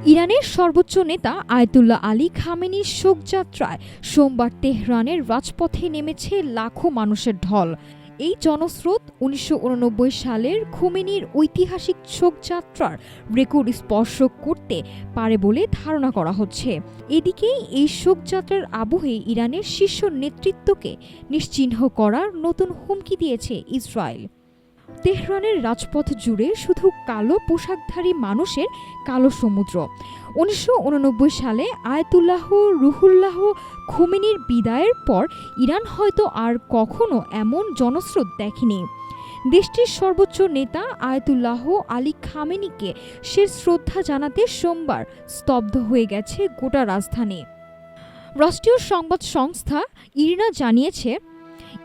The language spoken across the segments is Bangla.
ইরানের সর্বোচ্চ নেতা আয়াতুল্লাহ আলী খামেনির শোকযাত্রায় সোমবার তেহরানের রাজপথে নেমেছে লাখো মানুষের ঢল। এই জনস্রোত ১৯৮৯ সালের খোমেনির ঐতিহাসিক শোকযাত্রার রেকর্ড স্পর্শ করতে পারে বলে ধারণা করা হচ্ছে। এদিকে এই শোকযাত্রার আবহে ইরানের শীর্ষ নেতৃত্বকে নিশ্চিহ্ন করার নতুন হুমকি দিয়েছে ইসরায়েল। তেহরানের রাজপথ জুড়ে শুধু কালো পোশাকধারী মানুষের কালো সমুদ্র। ১৯৮৯ সালে আয়াতুল্লাহ রুহুল্লাহ খোমেনির বিদায়ের পর ইরান হয়তো আর কখনো এমন জনস্রোত দেখেনি। দেশটির সর্বোচ্চ নেতা আয়াতুল্লাহ আলী খামেনিকে শেষ শ্রদ্ধা জানাতে সোমবার স্তব্ধ হয়ে গেছে গোটা রাজধানী। রাষ্ট্রীয় সংবাদ সংস্থা ইরনা জানিয়েছে,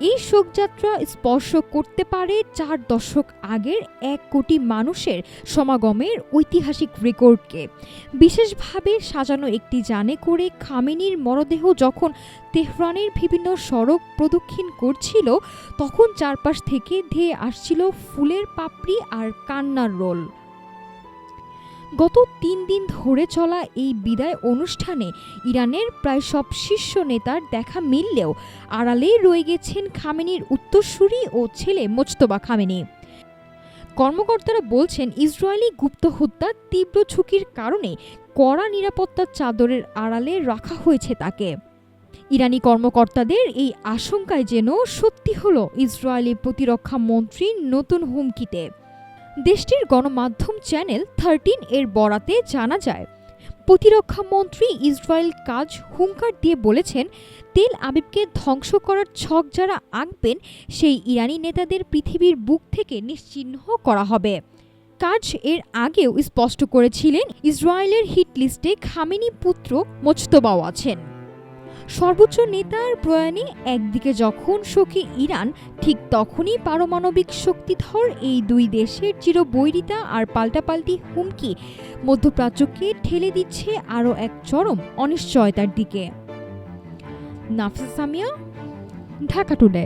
এই শোকযাত্রা স্পর্শ করতে পারে ৪ দশক আগের ১ কোটি মানুষের সমাগমের ঐতিহাসিক রেকর্ডকে। বিশেষভাবে সাজানো একটি যানে করে খামেনির মরদেহ যখন তেহরানের বিভিন্ন সড়ক প্রদক্ষিণ করছিল, তখন চারপাশ থেকে ধেয়ে আসছিল ফুলের পাপড়ি আর কান্নার রোল। গত ৩ দিন ধরে চলা এই বিদায় অনুষ্ঠানে ইরানের প্রায় সব শীর্ষ নেতার দেখা মিললেও আড়ালেই রয়ে গেছেন খামেনির উত্তরসূরি ও ছেলে মোজতবা খামেনি। কর্মকর্তারা বলছেন, ইসরায়েলি গুপ্ত হত্যার তীব্র ঝুঁকির কারণে কড়া নিরাপত্তার চাদরের আড়ালে রাখা হয়েছে তাকে। ইরানি কর্মকর্তাদের এই আশঙ্কায় যেন সত্যি হল ইসরায়েলি প্রতিরক্ষা মন্ত্রীর নতুন হুমকিতে। দেশটির গণমাধ্যম চ্যানেল 13 এর বরাতে জানা যায়, প্রতিরক্ষা মন্ত্রী ইসরায়েল কাজ হুঙ্কার দিয়ে বলেছেন, তেল আবিবকে ধ্বংস করার ছক যারা আঁকবেন সেই ইরানি নেতাদের পৃথিবীর বুক থেকে নিশ্চিহ্ন করা হবে। কাজ এর আগেও স্পষ্ট করেছিলেন, ইসরায়েলের হিট লিস্টে খামেনি পুত্র মোজতবাও আছেন। সর্বোচ্চ নেতার প্রয়াণে একদিকে যখন শোকে ইরান, ঠিক তখনই পারমাণবিক শক্তিধর এই দুই দেশের চিরবৈরিতা আর পাল্টাপাল্টি হুমকি মধ্যপ্রাচ্যকে ঠেলে দিচ্ছে আরও এক চরম অনিশ্চয়তার দিকে। নাফিসা সামিয়া, ঢাকা টুডে।